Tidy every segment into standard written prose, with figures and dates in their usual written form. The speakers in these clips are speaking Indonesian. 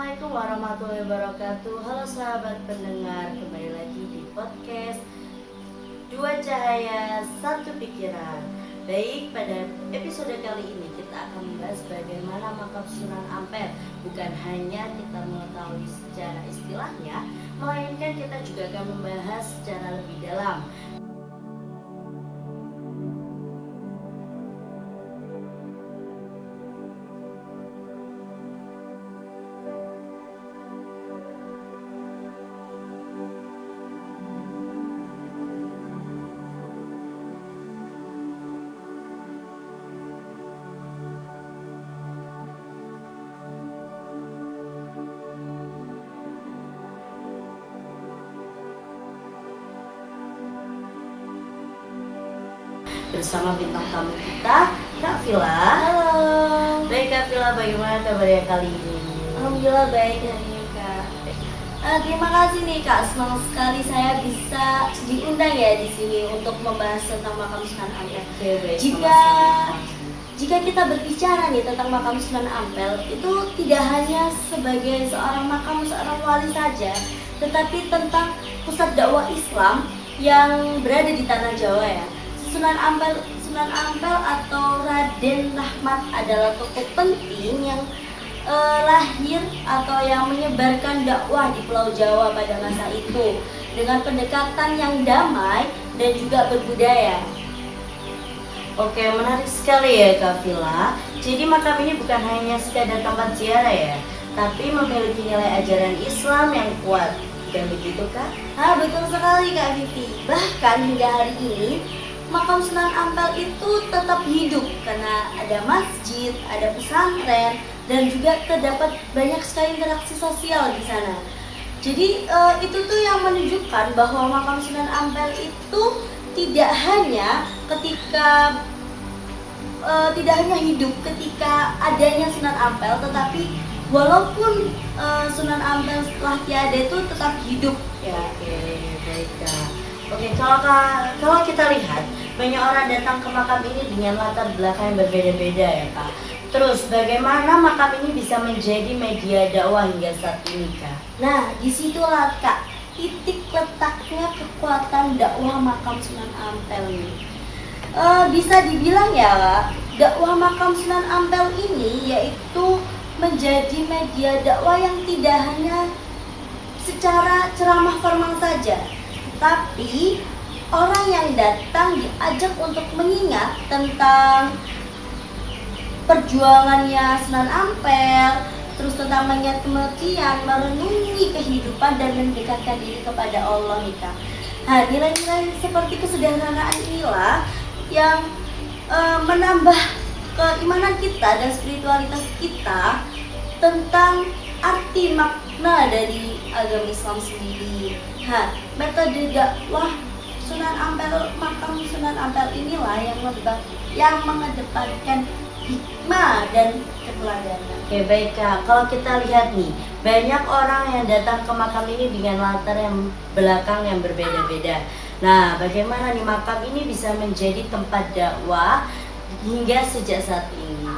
Assalamualaikum warahmatullahi wabarakatuh. Halo sahabat pendengar, kembali lagi di podcast Dua Cahaya Satu Pikiran. Baik, pada episode kali ini kita akan membahas bagaimana makam Sunan Ampel. Bukan hanya kita mengetahui secara istilahnya, melainkan kita juga akan membahas secara lebih dalam. Bersama bintang tamu kita, Kak Vila. Halo. Baik Kak Vila, bagaimana kabarnya kali ini? Alhamdulillah baik hari ini Kak. Terima kasih nih Kak, senang sekali saya bisa diundang ya di sini untuk membahas tentang makam Sunan Ampel. Oke, baik. Jika kita berbicara nih tentang makam Sunan Ampel, itu tidak hanya sebagai seorang makam seorang wali saja, tetapi tentang pusat dakwah Islam yang berada di tanah Jawa ya. Sunan Ampel atau Raden Rahmat adalah tokoh penting yang lahir atau yang menyebarkan dakwah di Pulau Jawa pada masa itu dengan pendekatan yang damai dan juga berbudaya. Oke, menarik sekali ya Kak Vila. Jadi makam ini bukan hanya sekadar tempat ziarah ya, tapi memiliki nilai ajaran Islam yang kuat. Bukan begitu Kak? Betul sekali Kak Vivi. Bahkan hingga hari ini makam Sunan Ampel itu tetap hidup karena ada masjid, ada pesantren, dan juga terdapat banyak sekali interaksi sosial di sana. Jadi itu tuh yang menunjukkan bahwa makam Sunan Ampel itu tidak hanya hidup ketika adanya Sunan Ampel, tetapi walaupun Sunan Ampel setelah tiada itu tetap hidup ya. Oke, baik Kak. Oke, kalau kita lihat banyak orang datang ke makam ini dengan latar belakang yang berbeda-beda ya Kak. Terus bagaimana makam ini bisa menjadi media dakwah hingga saat ini Kak? Nah, disitulah Kak titik letaknya kekuatan dakwah makam Sunan Ampel ini. Bisa dibilang ya Kak, dakwah makam Sunan Ampel ini yaitu menjadi media dakwah yang tidak hanya secara ceramah formal saja, tapi orang yang datang diajak untuk mengingat tentang perjuangannya Sunan Ampel, terus tentang mengingat kematian, merenungi kehidupan dan mendekatkan diri kepada Allah nih Kak. Nah, nilai-nilai seperti kesederhanaan inilah yang menambah keimanan kita dan spiritualitas kita tentang arti makna dari agama Islam sendiri. Metode dakwah Sunan Ampel, makam Sunan Ampel inilah yang mengedepankan hikmah dan keteladanan. Oke, baik Kak. Kalau kita lihat nih, banyak orang yang datang ke makam ini dengan latar yang belakang yang berbeda-beda. Nah, bagaimana nih makam ini bisa menjadi tempat dakwah hingga sejak saat ini?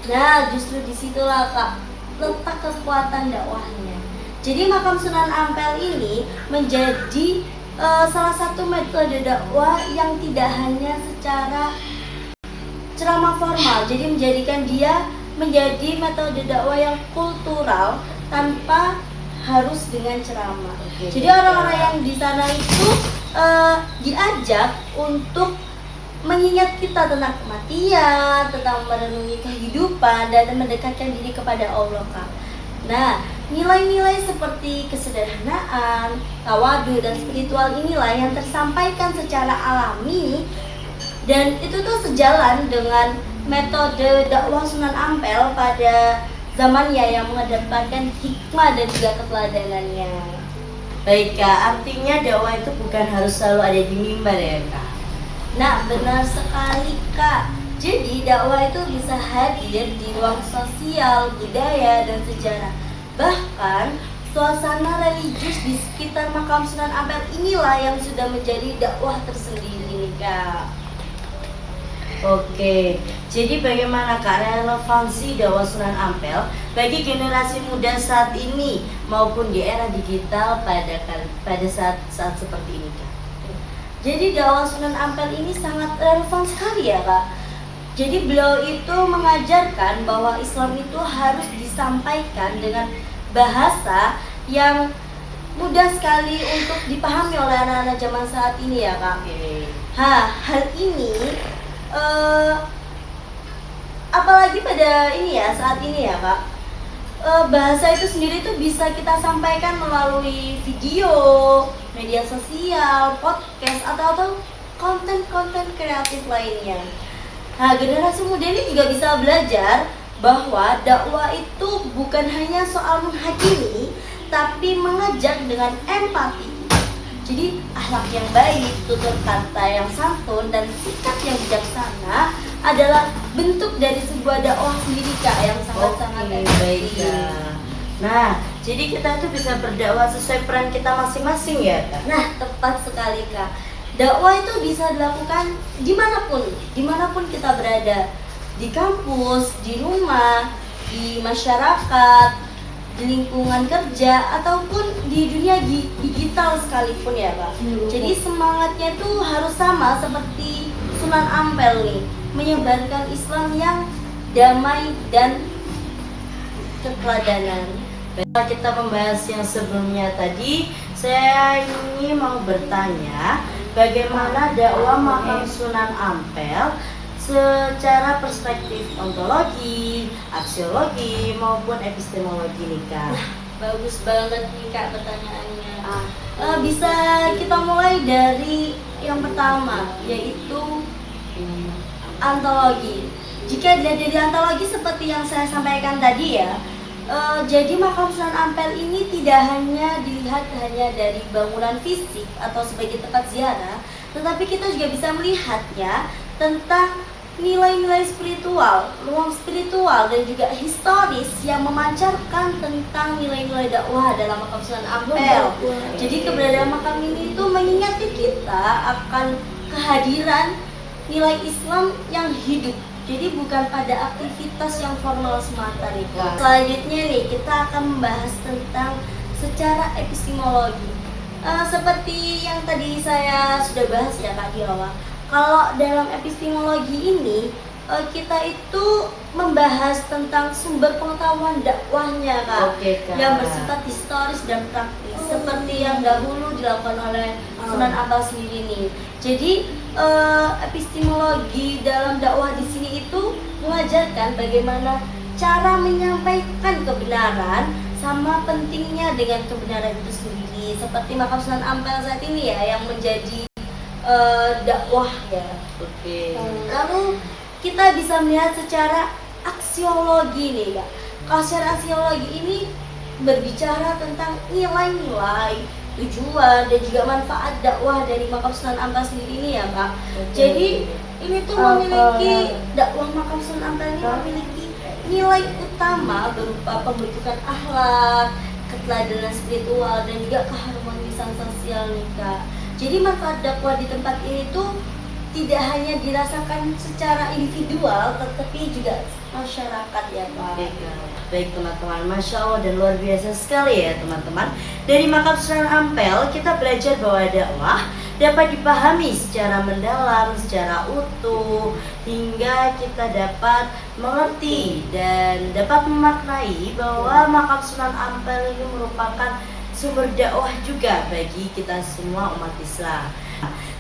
Nah, justru disitulah Kak letak kekuatan dakwahnya. Jadi makam Sunan Ampel ini menjadi salah satu metode dakwah yang tidak hanya secara ceramah formal, jadi menjadikan dia menjadi metode dakwah yang kultural tanpa harus dengan ceramah. Jadi orang-orang yang di sana itu diajak untuk mengingat kita tentang kematian, tentang merenungi kehidupan dan mendekatkan diri kepada Allah Kak. Nah, nilai-nilai seperti kesederhanaan, tawadu dan spiritual inilah yang tersampaikan secara alami dan itu tuh sejalan dengan metode dakwah Sunan Ampel pada zamannya yang mengedepankan hikmah dan juga keteladanannya. Baik Kak, artinya dakwah itu bukan harus selalu ada di mimbar ya Kak? Nah, benar sekali Kak. Jadi dakwah itu bisa hadir di ruang sosial, budaya, dan sejarah. Bahkan suasana religius di sekitar makam Sunan Ampel inilah yang sudah menjadi dakwah tersendiri nih Kak. Oke, jadi bagaimana Kak relevansi dakwah Sunan Ampel bagi generasi muda saat ini maupun di era digital pada saat seperti ini Kak? Jadi dakwah Sunan Ampel ini sangat relevan sekali ya Kak. Jadi beliau itu mengajarkan bahwa Islam itu harus disampaikan dengan bahasa yang mudah sekali untuk dipahami oleh anak-anak zaman saat ini ya Kak. Hal ini apalagi pada ini ya saat ini ya Kak, bahasa itu sendiri tuh bisa kita sampaikan melalui video, media sosial, podcast atau konten-konten kreatif lainnya. Nah, generasi muda ini juga bisa belajar bahwa dakwah itu bukan hanya soal menghakimi, tapi mengajak dengan empati. Jadi akhlak yang baik, tutur kata yang santun, dan sikap yang bijaksana adalah bentuk dari sebuah dakwah sendiri Kak yang sangat-sangat baik Kak. Nah, jadi kita tuh bisa berdakwah sesuai peran kita masing-masing ya Kak? Nah, tepat sekali Kak. Dakwah itu bisa dilakukan dimanapun kita berada, di kampus, di rumah, di masyarakat, di lingkungan kerja ataupun di dunia digital sekalipun ya Pak. Jadi semangatnya tuh harus sama seperti Sunan Ampel nih, menyebarkan Islam yang damai dan keteladanan. Setelah kita membahas yang sebelumnya tadi, saya ini mau bertanya bagaimana dakwah makam Sunan Ampel secara perspektif ontologi, aksiologi maupun epistemologi nih Kak. Bagus banget nih Kak pertanyaannya. Bisa kita mulai dari yang pertama, yaitu antologi. Jika dilihat dari antologi seperti yang saya sampaikan tadi ya, jadi makam Sunan Ampel ini tidak hanya dilihat hanya dari bangunan fisik atau sebagai tempat ziarah, tetapi kita juga bisa melihatnya tentang nilai-nilai spiritual, ruang spiritual dan juga historis yang memancarkan tentang nilai-nilai dakwah dalam makam Sunan Ampel. Jadi keberadaan makam ini itu mengingatkan kita akan kehadiran nilai Islam yang hidup. Jadi bukan pada aktivitas yang formal semata nih Kak. Selanjutnya nih kita akan membahas tentang secara epistemologi. Seperti yang tadi saya sudah bahas ya Kak di awal. Kalau dalam epistemologi ini kita itu membahas tentang sumber pengetahuan dakwahnya Kak, yang bersifat historis dan praktis seperti yang dahulu dilakukan oleh Sunan Ampel sendiri nih. Jadi epistemologi dalam dakwah di sini itu mengajarkan bagaimana cara menyampaikan kebenaran sama pentingnya dengan kebenaran itu sendiri, seperti makam Sunan Ampel saat ini ya yang menjadi dakwah ya. Lalu kita bisa melihat secara aksiologi nih Kak. Kalau secara aksiologi ini berbicara tentang nilai-nilai, tujuan dan juga manfaat dakwah dari makam Sunan Ampel sendiri ini ya Kak. Jadi ini tuh memiliki dakwah makam Sunan Ampel ini memiliki nilai utama berupa pembentukan akhlak, keteladanan spiritual dan juga keharmonisan sosial nih Kak. Jadi manfaat dakwah di tempat ini tuh tidak hanya dirasakan secara individual, tetapi juga masyarakat ya Pak. Baik teman-teman, Masya Allah dan luar biasa sekali ya teman-teman. Dari makam Sunan Ampel kita belajar bahwa dakwah dapat dipahami secara mendalam, secara utuh, hingga kita dapat mengerti dan dapat memaknai bahwa makam Sunan Ampel ini merupakan sumber dakwah juga bagi kita semua umat Islam.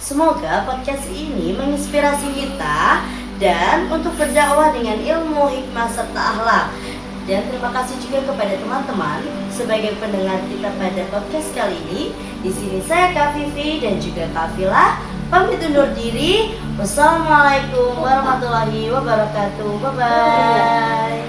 Semoga podcast ini menginspirasi kita dan untuk berdakwah dengan ilmu, hikmah, serta akhlak. Dan terima kasih juga kepada teman-teman sebagai pendengar kita pada podcast kali ini. Di sini saya Kak Vivi dan juga Kak Vila pamit undur diri. Wassalamualaikum warahmatullahi wabarakatuh. Bye bye.